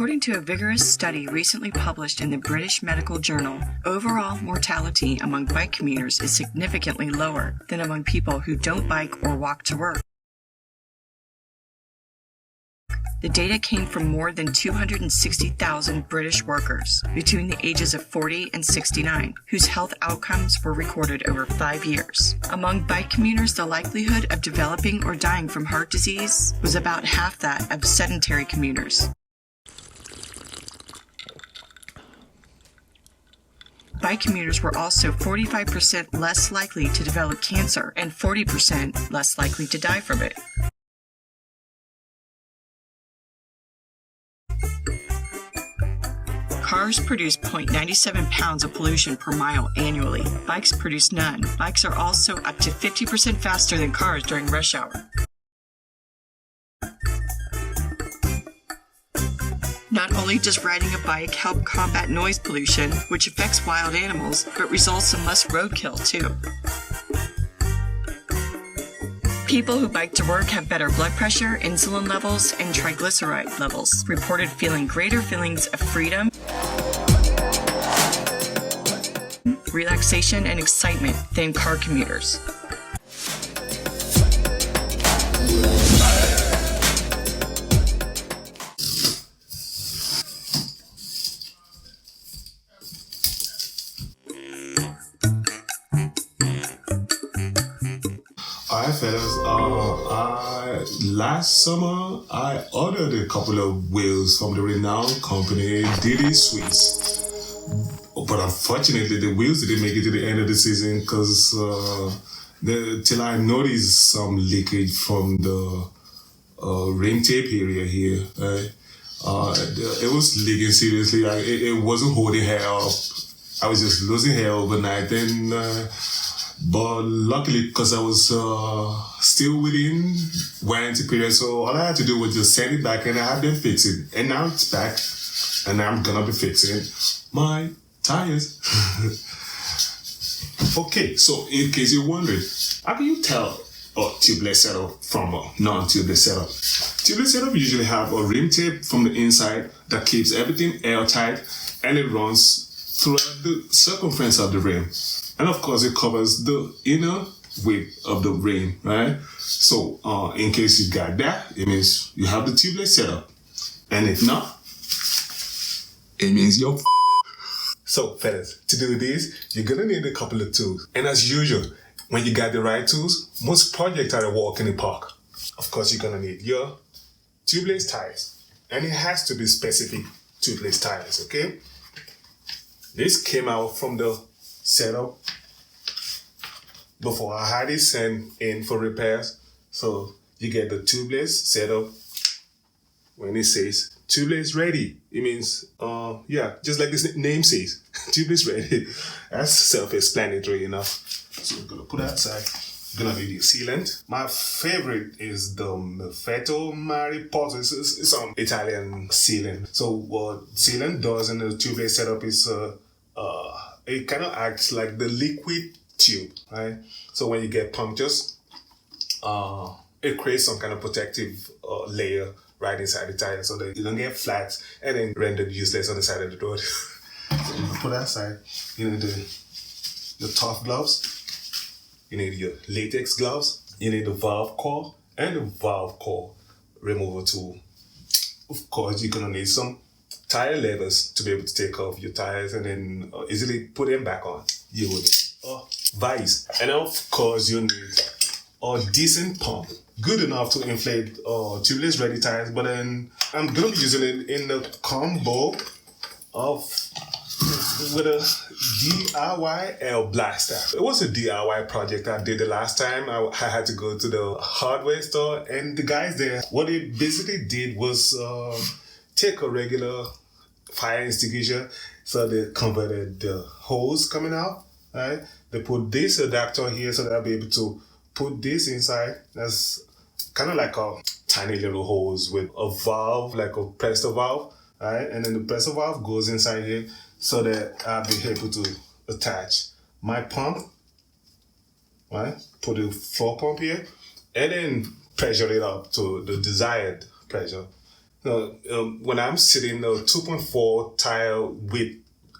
According to a vigorous study recently published in the British Medical Journal, overall mortality among bike commuters is significantly lower than among people who don't bike or walk to work. The data came from more than 260,000 British workers between the ages of 40 and 69, whose health outcomes were recorded over 5 years. Among bike commuters, the likelihood of developing or dying from heart disease was about half that of sedentary commuters. Bike commuters were also 45% less likely to develop cancer and 40% less likely to die from it. Cars produce 0.97 pounds of pollution per mile annually. Bikes produce none. Bikes are also up to 50% faster than cars during rush hour. Not only does riding a bike help combat noise pollution, which affects wild animals, but results in less roadkill too. People who bike to work have better blood pressure, insulin levels, and triglyceride levels, reported feeling greater feelings of freedom, relaxation, and excitement than car commuters. Alright fellas, last summer I ordered a couple of wheels from the renowned company DD Swiss. But unfortunately the wheels didn't make it to the end of the season because till I noticed some leakage from the ring tape area here. Right? It was leaking seriously. It wasn't holding hair up. I was just losing hair overnight and but luckily, because I was still within warranty period, so all I had to do was just send it back and I had them fix it. And now it's back, and I'm gonna be fixing my tires. Okay, so in case you're wondering, how can you tell a tubeless setup from a non-tubeless setup? Tubeless setup usually have a rim tape from the inside that keeps everything airtight, and it runs throughout the circumference of the rim. And of course, it covers the inner width of the rim, right? So, in case you got that, it means you have the tubeless setup. And if not, it means you're So, fellas, to do this, you're gonna need a couple of tools. And as usual, when you got the right tools, most projects are a walk in the park. Of course, you're gonna need your tubeless tires. And it has to be specific tubeless tires, okay? This came out from the setup before I had it sent in for repairs. So you get the tubeless setup. When it says tubeless ready, it means just like this name says, tubeless ready. That's self-explanatory enough. So we're gonna put that aside. We're gonna need the sealant. My favorite is the Perfetto Mariposa. It's some Italian sealant. So what sealant does in the tubeless setup is it kind of acts like the liquid tube, right? So when you get punctures, it creates some kind of protective layer right inside the tire so that you don't get flat and then rendered useless on the side of the road. So you put that aside. You need the tough gloves. You need your latex gloves. You need the valve core and the valve core removal tool. Of course, you're gonna need some tire levers to be able to take off your tires and then easily put them back on. You will need a vise. And of course, you need a decent pump. Good enough to inflate tubeless ready tires, but then I'm going to be using it in the combo with a DIY L blaster. It was a DIY project I did the last time. I had to go to the hardware store and the guys there, what they basically did was take a regular fire extinguisher, so they converted the hose coming out, right? They put this adapter here so that I'll be able to put this inside. That's kind of like a tiny little hose with a valve, like a pressure valve, right? And then the pressure valve goes inside here so that I'll be able to attach my pump, right? Put the floor pump here and then pressure it up to the desired pressure. When I'm sitting a 2.4 tire with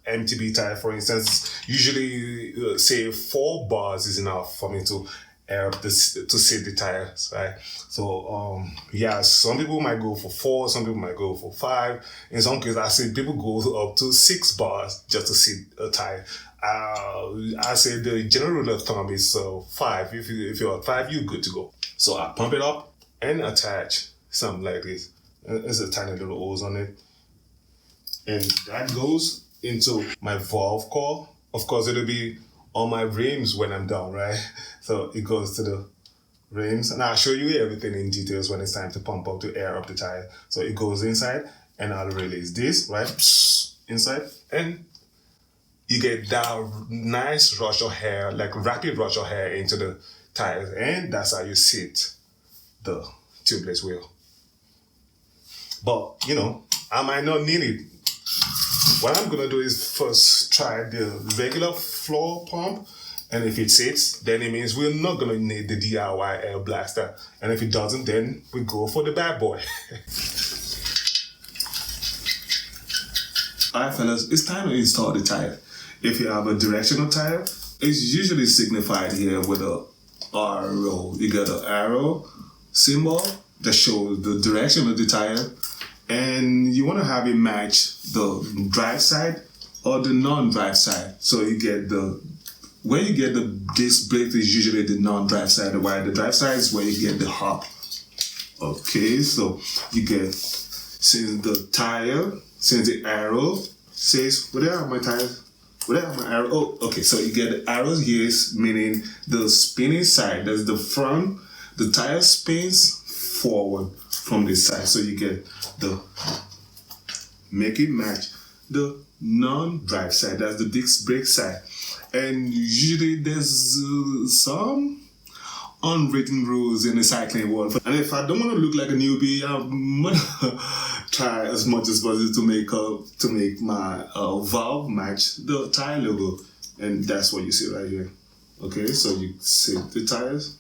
MTB tire, for instance, usually say 4 bars is enough for me to air up to sit the tires, right? So yeah, some people might go for 4, some people might go for 5. In some cases, I see people go up to 6 bars just to sit a tire. I say the general rule of thumb is 5. If you're at 5, you're good to go. So I pump it up and attach something like this. There's a tiny little hose on it, and that goes into my valve core. Of course, it'll be on my rims when I'm done, right? So it goes to the rims, and I'll show you everything in details when it's time to pump up to air up the tire. So it goes inside, and I'll release this, right? Inside, and you get that nice rush of air, like rapid rush of air into the tires, and that's how you sit the tubeless wheel. But, I might not need it. What I'm going to do is first try the regular floor pump. And if it sits, then it means we're not going to need the DIY air blaster. And if it doesn't, then we go for the bad boy. Alright, fellas, it's time to install the tire. If you have a directional tire, it's usually signified here with a arrow. You got an arrow symbol that shows the direction of the tire. And you want to have it match the drive side or the non-drive side. So you get where you get the disc brake is usually the non-drive side, while the drive side is where you get the hub. Okay, so you get, since the arrow says, where are my tires? Where are my arrow? Oh, okay, so you get the arrows here, meaning the spinning side, that's the front, the tire spins forward from this side. So you get make it match the non-drive side, that's the disc brake side. And usually there's some unwritten rules in the cycling world. And if I don't want to look like a newbie, I'm gonna try as much as possible to make my valve match the tire logo. And that's what you see right here. Okay, so you sit the tires.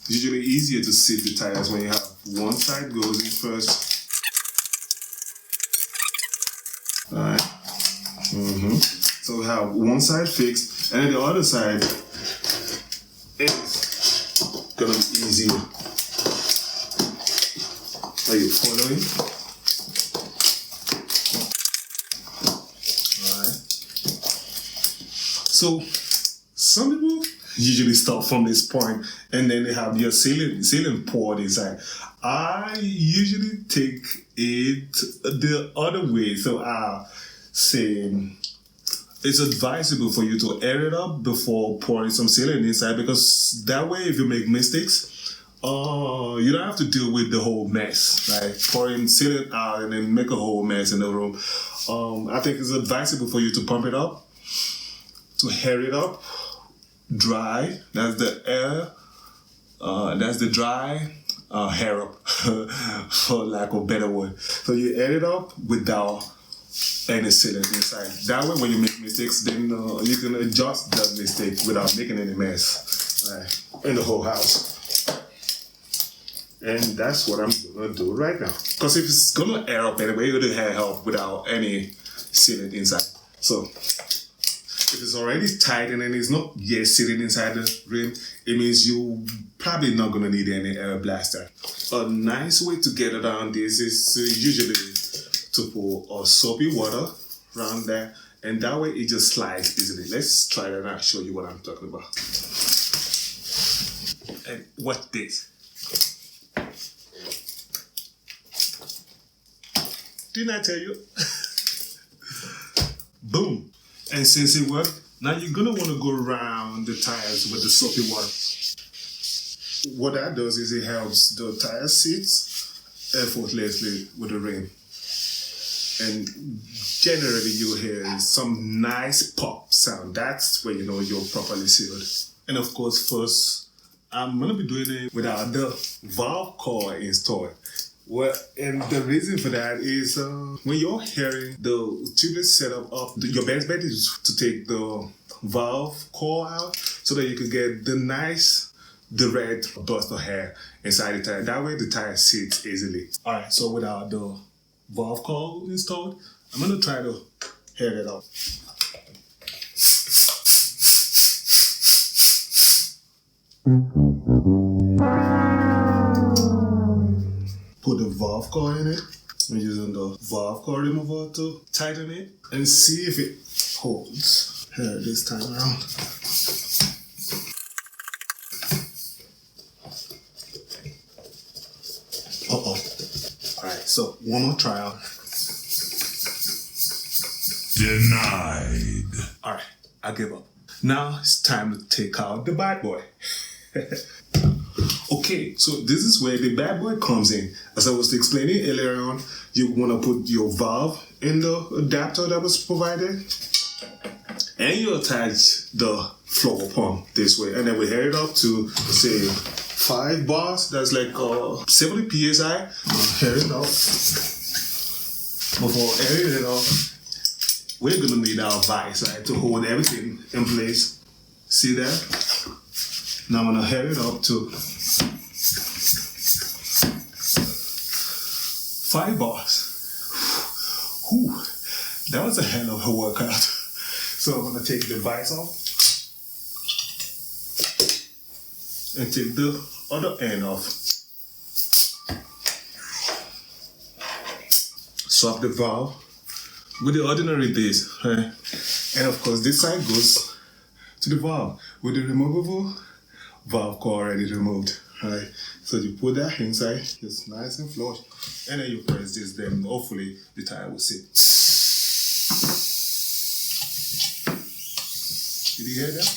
Usually easier to sit the tires when you have one side goes in first. Alright. So we have one side fixed, and then the other side is gonna be easier. Are you following? Alright. So some people usually start from this point, and then they have your sealant poured inside. I usually take it the other way. So I say it's advisable for you to air it up before pouring some sealant inside, because that way if you make mistakes, you don't have to deal with the whole mess, right? Pouring sealant out and then make a whole mess in the room. I think it's advisable for you to pump it up, to air it up, dry, that's the air, that's the dry hair up, for lack of a better word. So you air it up without any sealant inside. That way when you make mistakes, then you can adjust that mistake without making any mess, right, in the whole house. And that's what I'm gonna do right now. Because if it's gonna air up anyway, you're gonna air up without any sealant inside. So if it's already tight and then it's not yet sitting inside the rim, it means you're probably not going to need any air blaster. A nice way to get around this is usually to pour soapy water around there, and that way it just slides easily. Let's try that and I'll show you what I'm talking about. And watch this. Didn't I tell you? Boom. And since it worked, now you're gonna want to go around the tires with the soapy water. What that does is it helps the tire sit effortlessly with the rim. And generally you hear some nice pop sound. That's when you know you're properly sealed. And of course, first, I'm gonna be doing it without the valve core installed. Well, and the reason for that is when you're hearing the tubeless setup up, your best bet is to take the valve core out so that you can get the nice direct burst of air inside the tire. That way the tire sits easily. Alright, so without the valve coil installed, I'm going to try to head it up. Put the valve coil in it. I'm using the valve coil remover to tighten it and see if it holds. Here, this time around. Alright, so one more trial. Denied. Alright, I give up. Now it's time to take out the bad boy. Okay, so this is where the bad boy comes in. As I was explaining earlier on, you want to put your valve in the adapter that was provided, and you attach the floor pump this way, and then we head it up to, say, 5 bars. That's like 70 psi. Head it up. Before airing it up, we're gonna need our vise, right, to hold everything in place. See that? Now I'm gonna head it up to 5 bars. Whew, that was a hell of a workout. So I'm gonna take the vise off and take the other end off. Swap the valve with the ordinary base, right? And of course this side goes to the valve with the removable valve coil already removed, right? So you put that inside, just nice and flush, and then you press this, then hopefully the tire will sit. Did you hear that?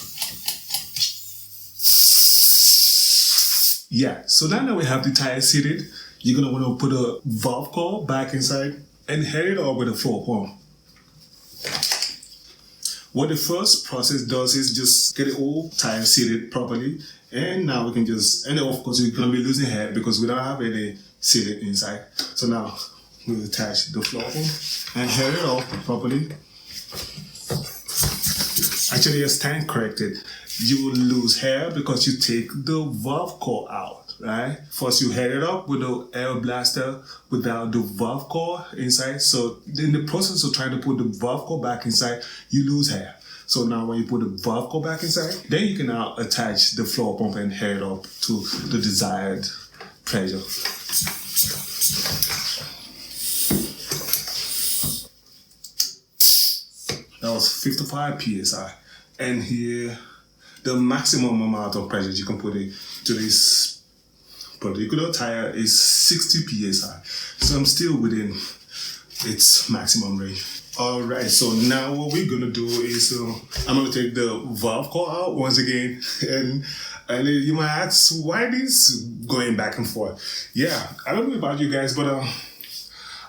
Yeah, so now that we have the tire seated, you're gonna want to put a valve coil back inside and head it up with a floor pump. What the first process does is just get the whole tire seated properly, and now we can just, and of course we're gonna be losing air because we don't have any seated inside. So now we'll attach the floor pump and head it up properly. Actually, you're stand corrected. You will lose air because you take the valve coil out, right? First you head it up with the air blaster without the valve coil inside. So in the process of trying to put the valve coil back inside, you lose air. So now when you put the valve coil back inside, then you can now attach the floor pump and head it up to the desired pressure. That was 55 psi. And here, the maximum amount of pressure you can put into this particular tire is 60 psi. So I'm still within its maximum range. Alright, so now what we're gonna do is I'm gonna take the valve coil out once again, and you might ask, why this going back and forth? Yeah, I don't know about you guys, but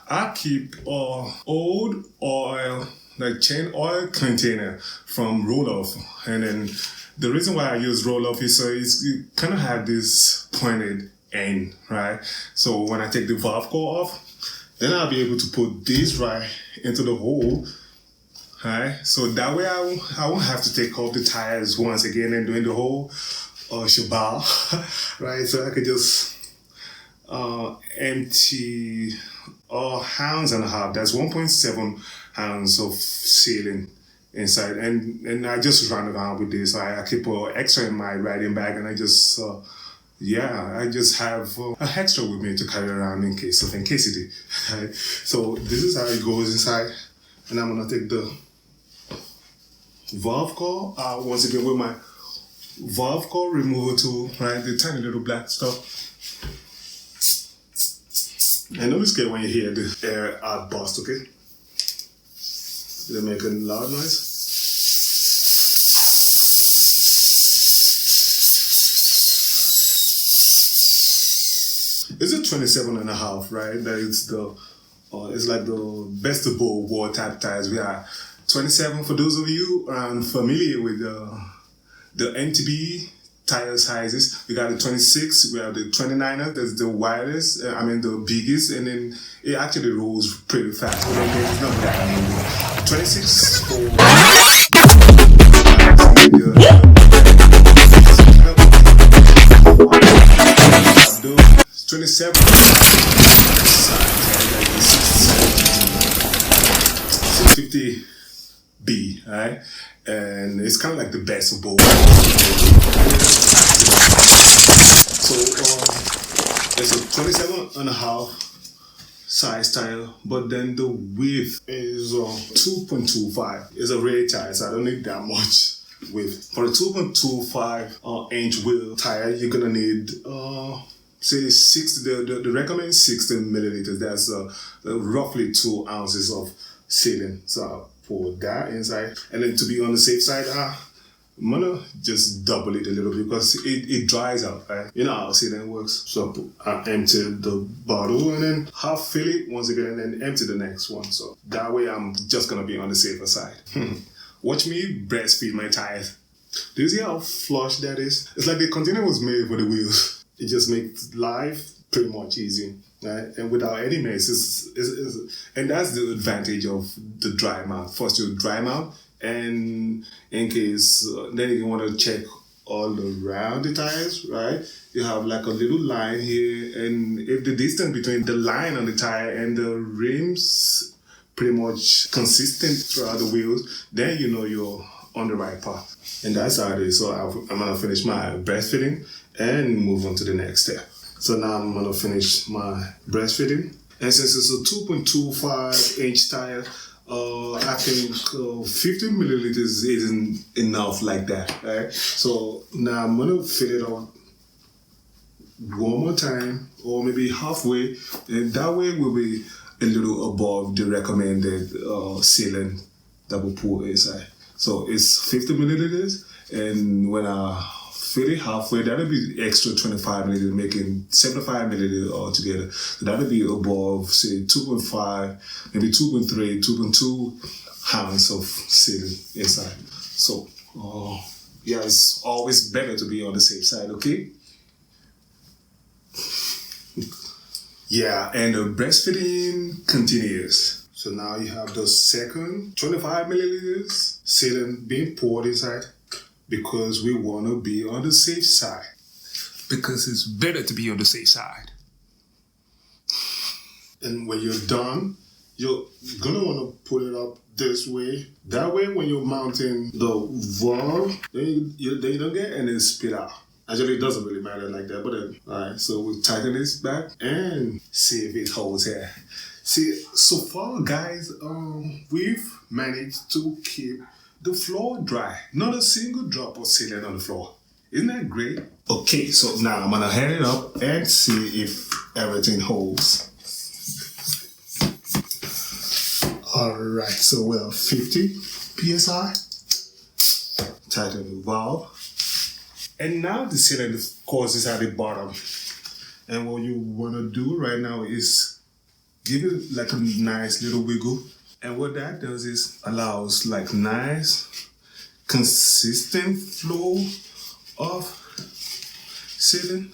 I keep old oil, like chain oil container from roll-off, and then the reason why I use roll-off is so it kind of have this pointed end, right? So when I take the valve coil off, then I'll be able to put this right into the hole, right? So that way I won't have to take off the tires once again and doing the whole shabal, right? So I could just empty ounce and a half. That's 1.7 ounces of sealing inside, and I just run around with this. I keep extra in my riding bag, and I just I just have an extra with me to carry around in case of incasity. Right? So this is how it goes inside, and I'm gonna take the valve coil out once again with my valve coil removal tool, right? The tiny little black stuff. And don't be scared when you hear the air outburst, okay? They make a loud noise. It's a 27.5, right? That is the it's like the best of both world type tires. We are 27 for those of you familiar with the MTB tire sizes. We got the 26, we have the 29er, that's the widest, the biggest, and then it actually rolls pretty fast. But then it's not that anymore. 26 for 27 650B, right? And it's kind of like the best of both. So it's a 27.5 size tire, but then the width is 2.25. It's a rare tire, so I don't need that much width. For a 2.25 inch wheel tire, you're gonna need say 60. The recommended 60 milliliters. That's roughly 2 ounces of sealing. So I'll pour that inside, and then to be on the safe side, I'm gonna just double it a little bit because it dries out, right? You know how sealing works. So I empty the bottle and then half fill it once again and then empty the next one. So that way I'm just gonna be on the safer side. Watch me breastfeed my tires. Do you see how flush that is? It's like the container was made for the wheels. It just makes life pretty much easy, right? And without any mess, and that's the advantage of the dry mount. First you dry mount, and in case then you want to check all around the tires, right? You have like a little line here, and if the distance between the line on the tire and the rims pretty much consistent throughout the wheels, then you know you're on the right path. And that's how it is. So I'm gonna finish my breastfeeding and move on to the next step. So now I'm gonna finish my breastfeeding, and since it's a 2.25 inch tire, I think 50 milliliters isn't enough like that, right? So now I'm gonna fill it out one more time, or maybe halfway, and that way we'll be a little above the recommended sealant that we pour inside. So it's 50 milliliters, and when I fill it halfway, that'll be extra 25 milliliters, making 75 milliliters altogether. So that'll be above, say, 2.5, maybe 2.3, 2.2 ounces of sealant inside. So, yeah, it's always better to be on the safe side, okay? Yeah, and the breastfeeding continues. So now you have the second 25 milliliters sealant being poured inside, because we want to be on the safe side. Because it's better to be on the safe side. And when you're done, you're going to want to pull it up this way. That way, when you're mounting the valve, then you don't get any spit out. Actually, it doesn't really matter like that. But then, all right, so we'll tighten this back and see if it holds here. See, so far, guys, we've managed to keep the floor dry. Not a single drop of sealant on the floor. Isn't that great? Okay, so now I'm gonna hand it up and see if everything holds. Alright, so we're 50 PSI. Tighten the valve. And now the sealant, of course, is at the bottom. And what you wanna do right now is give it like a nice little wiggle. And what that does is allows like nice, consistent flow of sealant.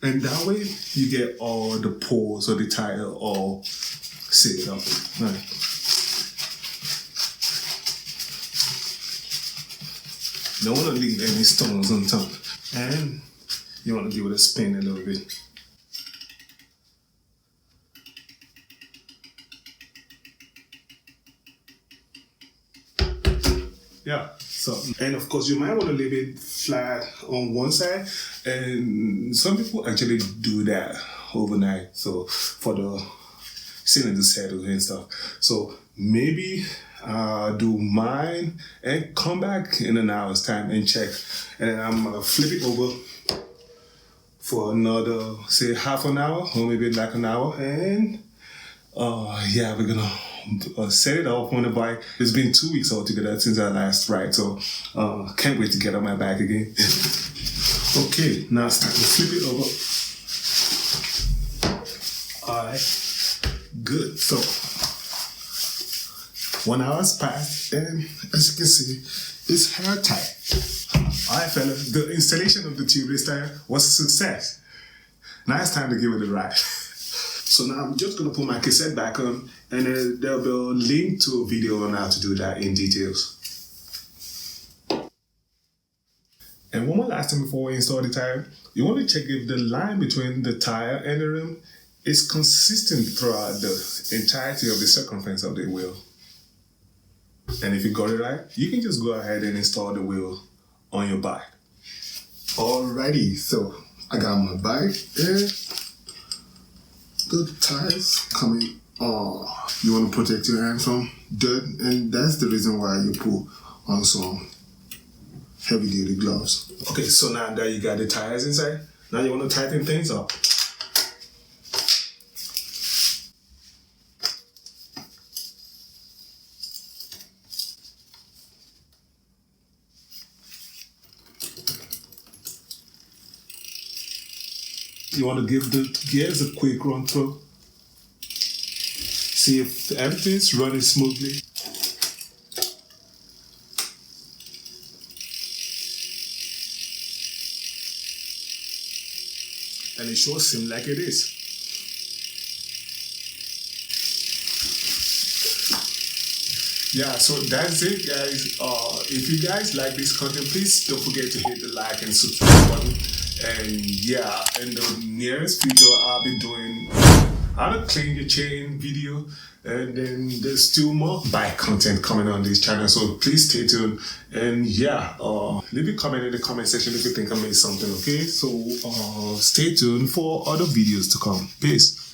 And that way you get all the pores of the tire all sealed up. Right. Don't want to leave any stones on top. And you want to give it a spin a little bit. Yeah, so, and of course you might want to leave it flat on one side, and some people actually do that overnight, so for the sealant to settle and stuff. So maybe do mine and come back in an hour's time and check, and then I'm gonna flip it over for another, say, half an hour or maybe like an hour, and yeah, we're gonna set it off on the bike. It's been 2 weeks altogether since I last ride, so can't wait to get on my bike again. Okay, now it's time to flip it over. Alright, good. So 1 hour's passed, and as you can see, it's hair tight. Alright, fellas, the installation of the tubeless tire was a success. Now it's time to give it a ride. So now I'm just going to put my cassette back on, and there'll be a link to a video on how to do that in details. And one more last thing before we install the tire, you want to check if the line between the tire and the rim is consistent throughout the entirety of the circumference of the wheel. And if you got it right, you can just go ahead and install the wheel on your bike. Alrighty, so I got my bike and the tires coming off. You want to protect your hand from dirt, and that's the reason why you put on some heavy duty gloves. Okay, so now that you got the tires inside, now you want to tighten things up. You want to give the gears a quick run through. See if everything's running smoothly. And it sure seems like it is. Yeah, so that's it, guys. If you guys like this content, please don't forget to hit the like and subscribe button. And yeah, in the nearest future, I'll be doing how to clean your chain video, and then there's still more bike content coming on this channel, so please stay tuned. And yeah, leave a comment in the comment section if you think I made something, okay? So stay tuned for other videos to come. Peace.